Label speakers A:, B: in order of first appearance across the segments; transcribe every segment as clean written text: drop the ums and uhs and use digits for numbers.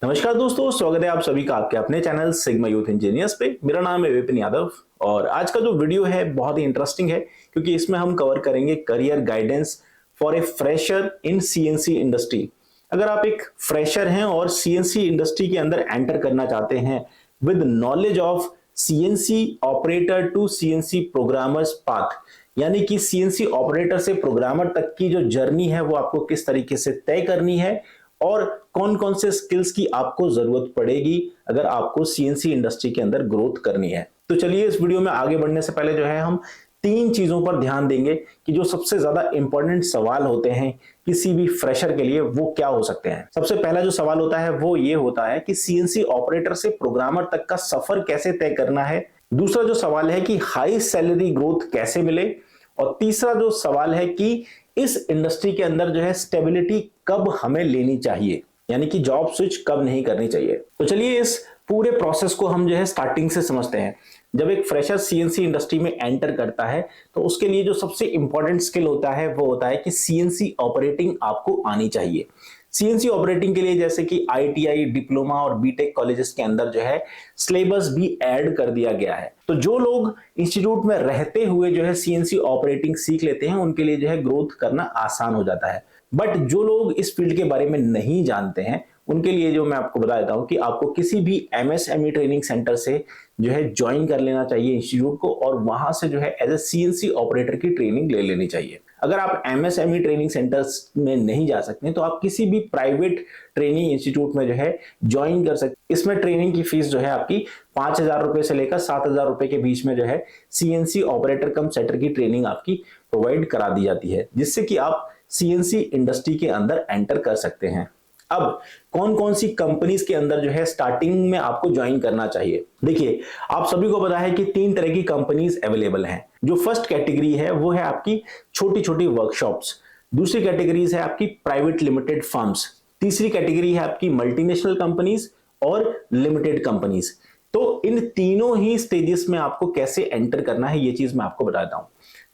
A: नमस्कार दोस्तों, स्वागत है आप सभी का आपके अपने चैनल सिग्मा यूथ इंजीनियर्स पे। मेरा नाम है विपिन यादव और आज का जो वीडियो है बहुत ही इंटरेस्टिंग है क्योंकि इसमें हम कवर करेंगे career guidance for a fresher in CNC industry. अगर आप एक फ्रेशर हैं और सीएनसी इंडस्ट्री के अंदर एंटर करना चाहते हैं with knowledge of CNC operator to CNC programmers path, यानी कि सीएनसी ऑपरेटर से प्रोग्रामर तक की जो जर्नी है वो आपको किस तरीके से तय करनी है और कौन कौन से स्किल्स की आपको जरूरत पड़ेगी अगर आपको सीएनसी इंडस्ट्री के अंदर ग्रोथ करनी है। तो चलिए इस वीडियो में आगे बढ़ने से पहले जो है हम तीन चीजों पर ध्यान देंगे कि जो सबसे ज्यादा इंपॉर्टेंट सवाल होते हैं किसी भी फ्रेशर के लिए वो क्या हो सकते हैं। सबसे पहला जो सवाल होता है वो ये होता है कि सीएनसी ऑपरेटर से प्रोग्रामर तक का सफर कैसे तय करना है। दूसरा जो सवाल है कि हाई सैलरी ग्रोथ कैसे मिले और तीसरा जो सवाल है कि इस इंडस्ट्री के अंदर जो है स्टेबिलिटी कब हमें लेनी चाहिए, यानी कि जॉब स्विच कब नहीं करनी चाहिए। तो चलिए इस पूरे प्रोसेस को हम जो है स्टार्टिंग से समझते हैं। जब एक फ्रेशर सीएनसी इंडस्ट्री में एंटर करता है तो उसके लिए जो सबसे इंपॉर्टेंट स्किल होता है वो होता है कि सीएनसी ऑपरेटिंग आपको आनी चाहिए। सीएनसी ऑपरेटिंग के लिए जैसे कि आईटीआई, डिप्लोमा और बीटेक कॉलेजेस के अंदर जो है सिलेबस भी ऐड कर दिया गया है। तो जो लोग इंस्टीट्यूट में रहते हुए जो है सीएनसी ऑपरेटिंग सीख लेते हैं उनके लिए जो है ग्रोथ करना आसान हो जाता है। बट जो लोग इस फील्ड के बारे में नहीं जानते हैं उनके लिए जो मैं आपको बता देता हूं कि आपको किसी भी एमएसएमई ट्रेनिंग सेंटर से जो है ज्वाइन कर लेना चाहिए इंस्टीट्यूट को और वहां से जो है एज ए सीएनसी ऑपरेटर की ट्रेनिंग ले लेनी चाहिए। अगर आप एमएसएमई ट्रेनिंग सेंटर्स में नहीं जा सकते तो आप किसी भी प्राइवेट ट्रेनिंग इंस्टीट्यूट में जो है ज्वाइन कर सकते। इसमें ट्रेनिंग की फीस जो है आपकी 5,000 रुपए से लेकर 7,000 रुपए के बीच में जो है सीएनसी ऑपरेटर कम सेटर की ट्रेनिंग आपकी प्रोवाइड करा दी जाती है, जिससे कि आप सीएनसी इंडस्ट्री के अंदर एंटर कर सकते हैं। अब कौन कौन सी कंपनीज के अंदर जो है स्टार्टिंग में आपको ज्वाइन करना चाहिए। देखिए आप सभी को पता है कि तीन तरह की कंपनीज अवेलेबल हैं। जो फर्स्ट कैटेगरी है वो है आपकी छोटी छोटी वर्कशॉप्स, दूसरी कैटेगरीज है आपकी प्राइवेट लिमिटेड फर्म्स, तीसरी कैटेगरी है आपकी मल्टीनेशनल कंपनीज और लिमिटेड कंपनीज। तो इन तीनों ही स्टेजेस में आपको कैसे एंटर करना है ये चीज मैं आपको बताता हूं।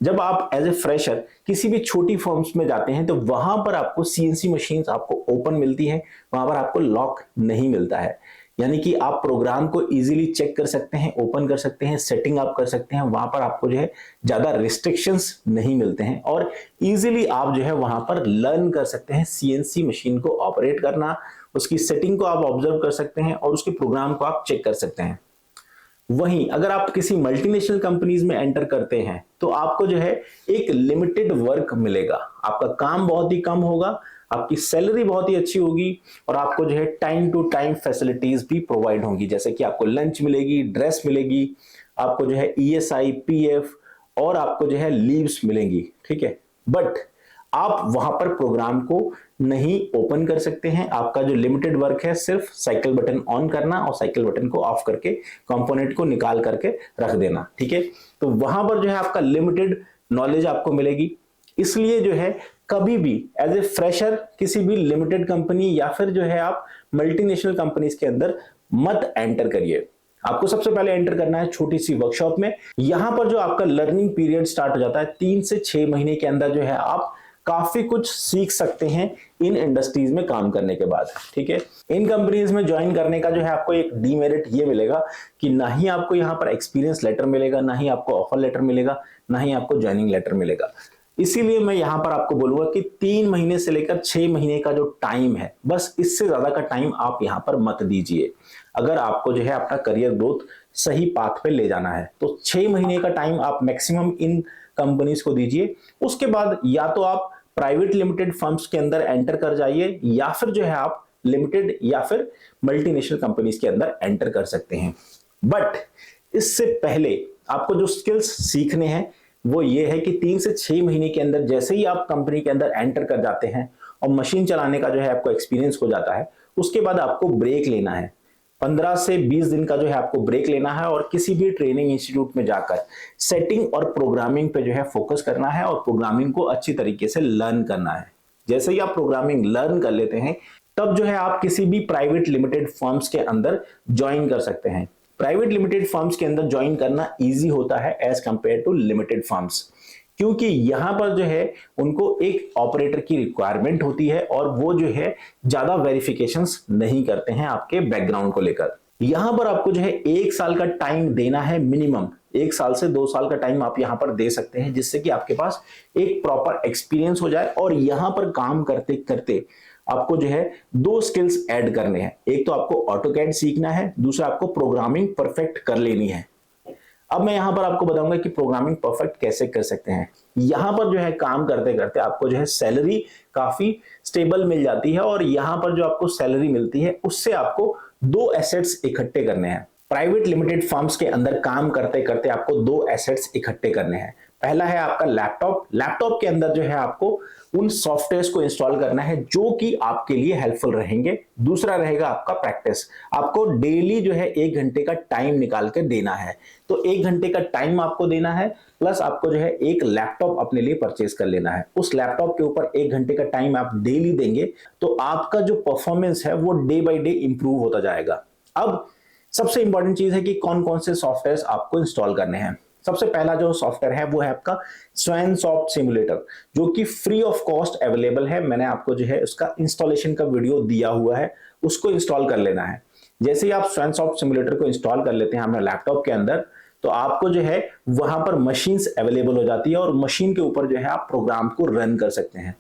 A: जब आप एज ए फ्रेशर किसी भी छोटी फर्म्स में जाते हैं तो वहां पर आपको सीएनसी मशीन्स आपको ओपन मिलती है, वहां पर आपको लॉक नहीं मिलता है, यानी कि आप प्रोग्राम को इजीली चेक कर सकते हैं, ओपन कर सकते हैं, सेटिंग आप कर सकते हैं। वहां पर आपको जो है ज्यादा रिस्ट्रिक्शंस नहीं मिलते हैं और इजीली आप जो है वहां पर लर्न कर सकते हैं सीएनसी मशीन को ऑपरेट करना, उसकी सेटिंग को आप ऑब्जर्व कर सकते हैं और उसके प्रोग्राम को आप चेक कर सकते हैं। वहीं अगर आप किसी मल्टीनेशनल कंपनीज में एंटर करते हैं तो आपको जो है एक लिमिटेड वर्क मिलेगा, आपका काम बहुत ही कम होगा, आपकी सैलरी बहुत ही अच्छी होगी और आपको जो है टाइम टू टाइम फैसिलिटीज भी प्रोवाइड होंगी, जैसे कि आपको लंच मिलेगी, ड्रेस मिलेगी, आपको जो है ईएसआई, पीएफ और आपको जो है लीव्स मिलेंगी। ठीक है, बट आप वहां पर प्रोग्राम को नहीं ओपन कर सकते हैं। आपका जो लिमिटेड वर्क है सिर्फ साइकिल बटन ऑन करना और साइकिल बटन को ऑफ करके कंपोनेंट को निकाल करके रख देना। ठीक है, तो वहां पर जो है आपका लिमिटेड नॉलेज आपको मिलेगी। इसलिए जो है कभी भी एज ए फ्रेशर किसी भी लिमिटेड कंपनी या फिर जो है आप मल्टीनेशनल कंपनीज के अंदर मत एंटर करिए। आपको सबसे पहले एंटर करना है छोटी सी वर्कशॉप में। यहां पर जो आपका लर्निंग पीरियड स्टार्ट हो जाता है 3 से 6 महीने के अंदर जो है आप काफी कुछ सीख सकते हैं इन इंडस्ट्रीज में काम करने के बाद। ठीक है, इन कंपनीज में ज्वाइन करने का जो है आपको एक डीमेरिट ये मिलेगा कि ना ही आपको यहाँ पर एक्सपीरियंस लेटर मिलेगा, ना ही आपको ऑफर लेटर मिलेगा, ना ही आपको ज्वाइनिंग लेटर मिलेगा। इसीलिए मैं यहां पर आपको बोलूंगा कि 3 महीने से लेकर 6 महीने का जो टाइम है, बस इससे ज्यादा का टाइम आप यहां पर मत दीजिए। अगर आपको जो है अपना करियर ग्रोथ सही पाथ पे ले जाना है तो 6 महीने का टाइम आप मैक्सिमम इन कंपनीज को दीजिए। उसके बाद या तो आप प्राइवेट लिमिटेड फर्म्स के अंदर एंटर कर जाइए या फिर जो है आप लिमिटेड या फिर मल्टीनेशनल कंपनीज के अंदर एंटर कर सकते हैं। बट इससे पहले आपको जो स्किल्स सीखने हैं वो ये है कि 3 से 6 महीने के अंदर जैसे ही आप कंपनी के अंदर एंटर कर जाते हैं और मशीन चलाने का जो है आपको एक्सपीरियंस हो जाता है, उसके बाद आपको ब्रेक लेना है। 15 से 20 दिन का जो है आपको ब्रेक लेना है और किसी भी ट्रेनिंग इंस्टीट्यूट में जाकर सेटिंग और प्रोग्रामिंग पे जो है फोकस करना है और प्रोग्रामिंग को अच्छी तरीके से लर्न करना है। जैसे ही आप प्रोग्रामिंग लर्न कर लेते हैं तब जो है आप किसी भी प्राइवेट लिमिटेड फर्म्स के अंदर ज्वाइन कर सकते हैं। प्राइवेट लिमिटेड फर्म्स के अंदर ज्वाइन करना इजी होता है as compare to limited firms. क्योंकि यहां पर जो है उनको एक ऑपरेटर की रिक्वायरमेंट होती है और वो जो है ज्यादा वेरिफिकेशंस नहीं करते हैं आपके बैकग्राउंड को लेकर। यहां पर आपको जो है 1 साल का टाइम देना है मिनिमम, 1 साल से 2 साल का टाइम आप यहां पर दे सकते हैं, जिससे कि आपके पास एक प्रॉपर एक्सपीरियंस हो जाए। और यहां पर काम करते करते आपको जो है 2 स्किल्स ऐड करने हैं। एक तो आपको ऑटोकैड सीखना है, दूसरा आपको प्रोग्रामिंग परफेक्ट कर लेनी है। अब मैं यहां पर आपको बताऊंगा कि प्रोग्रामिंग परफेक्ट कैसे कर सकते हैं। यहां पर जो है काम करते करते आपको जो है सैलरी काफी स्टेबल मिल जाती है, और यहां पर जो आपको सैलरी मिलती है उससे आपको 2 एसेट्स इकट्ठे करने हैं। प्राइवेट लिमिटेड फर्म्स के अंदर काम करते करते आपको 2 एसेट्स इकट्ठे करने हैं। पहला है आपका लैपटॉप। लैपटॉप के अंदर जो है आपको उन सॉफ्टवेयर्स को इंस्टॉल करना है जो कि आपके लिए हेल्पफुल रहेंगे। दूसरा रहेगा आपका प्रैक्टिस। आपको डेली जो है 1 घंटे का टाइम निकाल के देना है। तो 1 घंटे का टाइम आपको देना है, प्लस आपको जो है एक लैपटॉप अपने लिए परचेज कर लेना है। उस लैपटॉप के ऊपर 1 घंटे का टाइम आप डेली देंगे तो आपका जो परफॉर्मेंस है वो डे बाय डे इंप्रूव होता जाएगा। अब सबसे इंपॉर्टेंट चीज है कि कौन कौन से सॉफ्टवेयर आपको इंस्टॉल करने हैं। सबसे पहला जो सॉफ्टवेयर है वो है आपका स्वैनसॉफ्ट सिमुलेटर, जो कि फ्री ऑफ कॉस्ट अवेलेबल है। मैंने आपको जो है उसका इंस्टॉलेशन का वीडियो दिया हुआ है, उसको इंस्टॉल कर लेना है। जैसे ही आप स्वैनसॉफ्ट सिमुलेटर को इंस्टॉल कर लेते हैं अपने लैपटॉप के अंदर, तो आपको जो है वहां पर मशीन्स अवेलेबल हो जाती है और मशीन के ऊपर जो है आप प्रोग्राम को रन कर सकते हैं।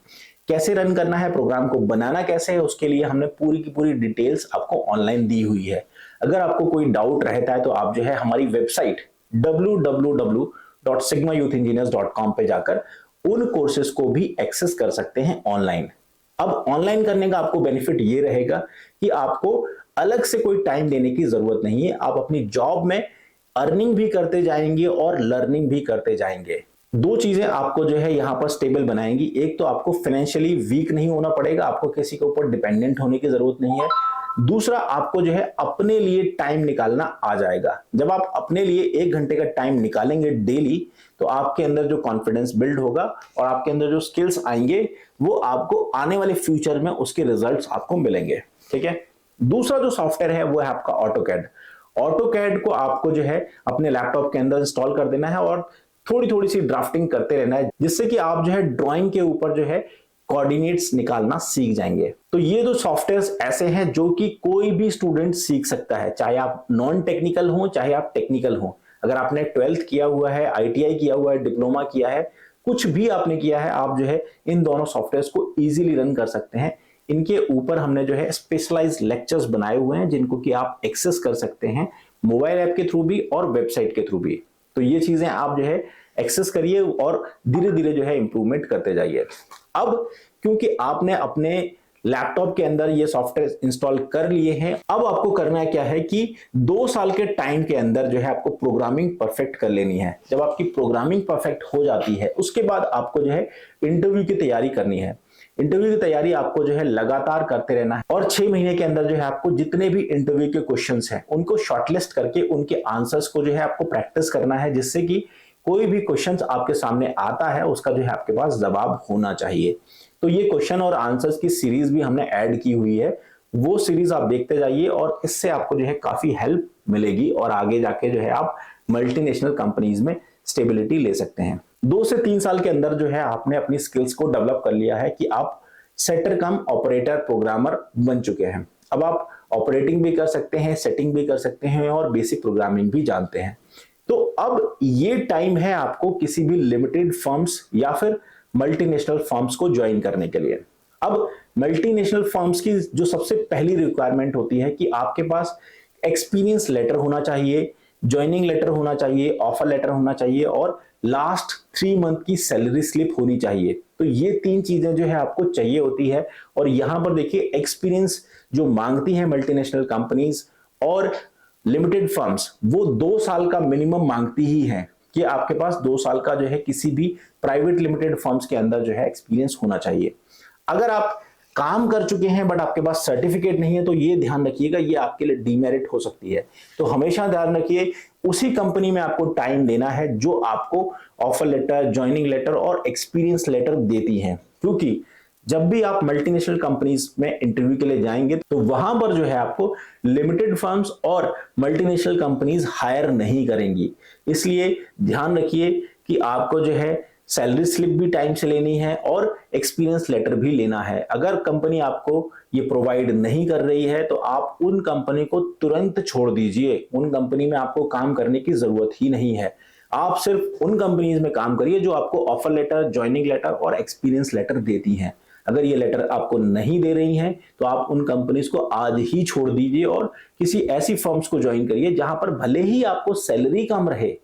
A: कैसे रन करना है, प्रोग्राम को बनाना कैसे है, उसके लिए हमने पूरी की पूरी डिटेल्स आपको ऑनलाइन दी हुई है। अगर आपको कोई डाउट रहता है तो आप जो है हमारी वेबसाइट www.sigmayouthengeniers.com पे जाकर उन कोर्सेज को भी एक्सेस कर सकते हैं ऑनलाइन। अब ऑनलाइन करने का आपको बेनिफिट ये रहेगा कि आपको अलग से कोई टाइम देने की जरूरत नहीं है। आप अपनी जॉब में अर्निंग भी करते जाएंगे और लर्निंग भी करते जाएंगे। 2 चीजें आपको जो है यहां पर स्टेबल बनाएंगी। एक तो आपको फाइनेंशियली वीक नहीं होना पड़ेगा, आपको किसी के ऊपर डिपेंडेंट होने की जरूरत नहीं है। दूसरा, आपको जो है अपने लिए टाइम निकालना आ जाएगा। जब आप अपने लिए 1 घंटे का टाइम निकालेंगे डेली, तो आपके अंदर जो कॉन्फिडेंस बिल्ड होगा और आपके अंदर जो स्किल्स आएंगे वो आपको आने वाले फ्यूचर में उसके रिजल्ट्स आपको मिलेंगे। ठीक है। दूसरा जो सॉफ्टवेयर है वो है आपका ऑटोकैड। ऑटोकैड को आपको जो है अपने लैपटॉप के अंदर इंस्टॉल कर देना है और थोड़ी थोड़ी सी ड्राफ्टिंग करते रहना है, जिससे कि आप जो है ड्राइंग के ऊपर जो है कोऑर्डिनेट्स निकालना सीख जाएंगे। तो ये दो सॉफ्टवेयर्स ऐसे हैं जो कि कोई भी स्टूडेंट सीख सकता है, चाहे आप नॉन टेक्निकल हो चाहे आप टेक्निकल हो। अगर आपने 12th किया हुआ है, आईटीआई किया हुआ है, डिप्लोमा किया है, कुछ भी आपने किया है, आप जो है इन दोनों सॉफ्टवेयर्स को इजीली रन कर सकते हैं। इनके ऊपर हमने जो है स्पेशलाइज्ड लेक्चर्स बनाए हुए हैं जिनको कि आप एक्सेस कर सकते हैं मोबाइल ऐप के थ्रू भी और वेबसाइट के थ्रू भी। तो ये चीजें आप जो है एक्सेस करिए और धीरे धीरे जो है इंप्रूवमेंट करते जाइए। अब क्योंकि आपने अपने लैपटॉप के अंदर ये सॉफ्टवेयर इंस्टॉल कर लिए हैं, अब आपको करना क्या है कि 2 साल के टाइम के अंदर जो है आपको प्रोग्रामिंग परफेक्ट कर लेनी है। जब आपकी प्रोग्रामिंग परफेक्ट हो जाती है उसके बाद आपको जो है इंटरव्यू की तैयारी करनी है। इंटरव्यू की तैयारी आपको जो है लगातार करते रहना है और 6 महीने के अंदर जो है आपको जितने भी इंटरव्यू के क्वेश्चंस हैं उनको शॉर्टलिस्ट करके उनके आंसर्स को जो है आपको प्रैक्टिस करना है, जिससे कि कोई भी क्वेश्चंस आपके सामने आता है उसका जो है आपके पास जवाब होना चाहिए। तो ये क्वेश्चन और आंसर्स की सीरीज भी हमने ऐड की हुई है, वो सीरीज आप देखते जाइए और इससे आपको जो है काफी हेल्प मिलेगी और आगे जाके जो है आप मल्टीनेशनल कंपनीज में स्टेबिलिटी ले सकते हैं। 2 से 3 साल के अंदर जो है आपने अपनी स्किल्स को डेवलप कर लिया है कि आप सेटर कम ऑपरेटर प्रोग्रामर बन चुके हैं। अब आप ऑपरेटिंग भी कर सकते हैं, सेटिंग भी कर सकते हैं और बेसिक प्रोग्रामिंग भी जानते हैं। तो अब ये टाइम है आपको किसी भी लिमिटेड फर्म्स या फिर मल्टीनेशनल फर्म्स को ज्वाइन करने के लिए। अब मल्टीनेशनल फर्म्स की जो सबसे पहली रिक्वायरमेंट होती है कि आपके पास एक्सपीरियंस लेटर होना चाहिए, ज्वाइनिंग लेटर होना चाहिए, ऑफर लेटर होना चाहिए और लास्ट 3 मंथ की सैलरी स्लिप होनी चाहिए। तो ये 3 चीजें जो है आपको चाहिए होती है। और यहां पर देखिए एक्सपीरियंस जो मांगती है मल्टीनेशनल कंपनीज और लिमिटेड फर्म्स, वो 2 साल का मिनिमम मांगती ही है कि आपके पास 2 साल का जो है किसी भी प्राइवेट लिमिटेड फर्म्स के अंदर जो है एक्सपीरियंस होना चाहिए। अगर आप काम कर चुके हैं बट आपके पास सर्टिफिकेट नहीं है तो ये ध्यान रखिएगा, ये आपके लिए डीमेरिट हो सकती है। तो हमेशा ध्यान रखिए उसी कंपनी में आपको टाइम देना है जो आपको ऑफर लेटर, ज्वाइनिंग लेटर और एक्सपीरियंस लेटर देती है, क्योंकि जब भी आप मल्टीनेशनल कंपनीज में इंटरव्यू के लिए जाएंगे तो वहां पर जो है आपको लिमिटेड फर्म्स और मल्टीनेशनल कंपनीज हायर नहीं करेंगी। इसलिए ध्यान रखिए कि आपको जो है सैलरी स्लिप भी टाइम से लेनी है और एक्सपीरियंस लेटर भी लेना है। अगर कंपनी आपको ये प्रोवाइड नहीं कर रही है तो आप उन कंपनी को तुरंत छोड़ दीजिए। उन कंपनी में आपको काम करने की जरूरत ही नहीं है। आप सिर्फ उन कंपनीज में काम करिए जो आपको ऑफर लेटर, ज्वाइनिंग लेटर और एक्सपीरियंस लेटर देती हैं। अगर ये लेटर आपको नहीं दे रही हैं तो आप उन कंपनीज को आज ही छोड़ दीजिए और किसी ऐसी फर्म्स को ज्वाइन करिए जहां पर भले ही आपको सैलरी कम रहे।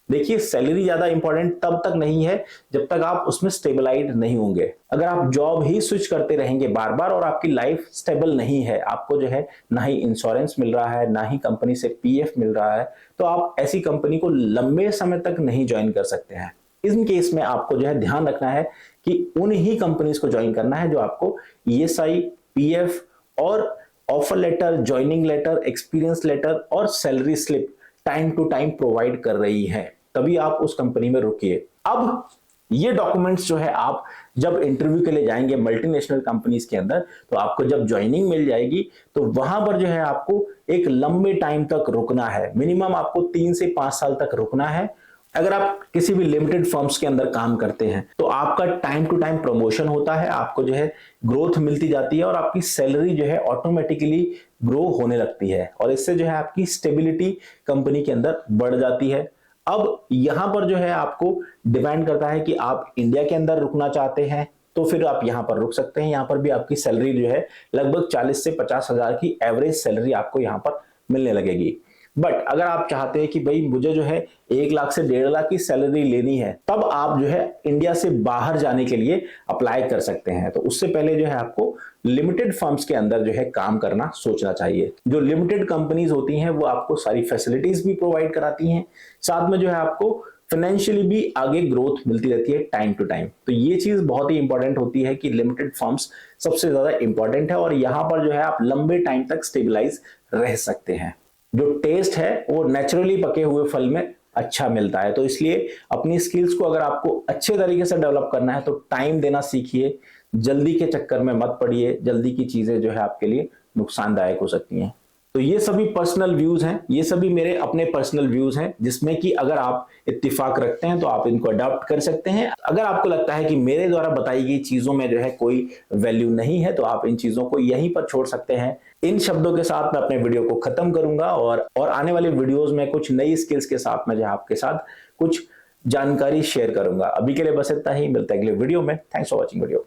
A: देखिए, सैलरी ज्यादा इंपॉर्टेंट तब तक नहीं है जब तक आप उसमें स्टेबलाइज नहीं होंगे। अगर आप जॉब ही स्विच करते रहेंगे बार बार और आपकी लाइफ स्टेबल नहीं है, आपको जो है ना ही इंश्योरेंस मिल रहा है, ना ही कंपनी से पीएफ मिल रहा है, तो आप ऐसी कंपनी को लंबे समय तक नहीं ज्वाइन कर सकते हैं। इन केस में आपको जो है ध्यान रखना है कि उन ही कंपनीज को ज्वाइन करना है जो आपको ईएसआई, पीएफ और offer letter, joining letter, experience letter और salary slip time to time provide कर रही है। तभी आप उस कंपनी में रुकिए। अब ये डॉक्यूमेंट्स जो है आप जब इंटरव्यू के लिए जाएंगे मल्टीनेशनल कंपनीज के अंदर, तो आपको जब ज्वाइनिंग मिल जाएगी तो वहां पर जो है आपको एक लंबे टाइम तक रुकना है। मिनिमम आपको 3 से 5 साल तक रुकना है। अगर आप किसी भी लिमिटेड फर्म्स के अंदर काम करते हैं तो आपका टाइम टू टाइम प्रमोशन होता है, आपको जो है ग्रोथ मिलती जाती है और आपकी सैलरी जो है ऑटोमेटिकली ग्रो होने लगती है और इससे जो है आपकी स्टेबिलिटी कंपनी के अंदर बढ़ जाती है। अब यहां पर जो है आपको डिपेंड करता है कि आप इंडिया के अंदर रुकना चाहते हैं तो फिर आप यहां पर रुक सकते हैं। यहां पर भी आपकी सैलरी जो है लगभग 40 से 50 हजार की एवरेज सैलरी आपको यहां पर मिलने लगेगी। बट अगर आप चाहते हैं कि भाई मुझे जो है 1 लाख से 1.5 लाख की सैलरी लेनी है, तब आप जो है इंडिया से बाहर जाने के लिए अप्लाई कर सकते हैं। तो उससे पहले जो है आपको लिमिटेड फर्म्स के अंदर जो है काम करना सोचना चाहिए। जो लिमिटेड कंपनीज होती हैं वो आपको सारी फैसिलिटीज भी प्रोवाइड कराती हैं, साथ में जो है आपको फाइनेंशियली भी आगे ग्रोथ मिलती रहती है टाइम टू टाइम। तो ये चीज बहुत ही इंपॉर्टेंट होती है कि लिमिटेड फर्म्स सबसे ज्यादा इंपॉर्टेंट है और यहां पर जो है आप लंबे टाइम तक स्टेबलाइज रह सकते हैं। जो टेस्ट है वो नेचुरली पके हुए फल में अच्छा मिलता है। तो इसलिए अपनी स्किल्स को अगर आपको अच्छे तरीके से डेवलप करना है तो टाइम देना सीखिए, जल्दी के चक्कर में मत पड़िए। जल्दी की चीजें जो है आपके लिए नुकसानदायक हो सकती हैं। तो ये सभी पर्सनल व्यूज हैं, ये सभी मेरे अपने पर्सनल व्यूज हैं जिसमें कि अगर आप इत्तेफाक रखते हैं तो आप इनको अडॉप्ट कर सकते हैं। अगर आपको लगता है कि मेरे द्वारा बताई गई चीजों में जो है कोई वैल्यू नहीं है तो आप इन चीजों को यहीं पर छोड़ सकते हैं। इन शब्दों के साथ मैं अपने वीडियो को खत्म करूंगा और आने वाले वीडियोस में कुछ नई स्किल्स के साथ मैं जो आपके साथ कुछ जानकारी शेयर करूंगा। अभी के लिए बस इतना ही, मिलते हैं अगले वीडियो में। Thanks for watching video.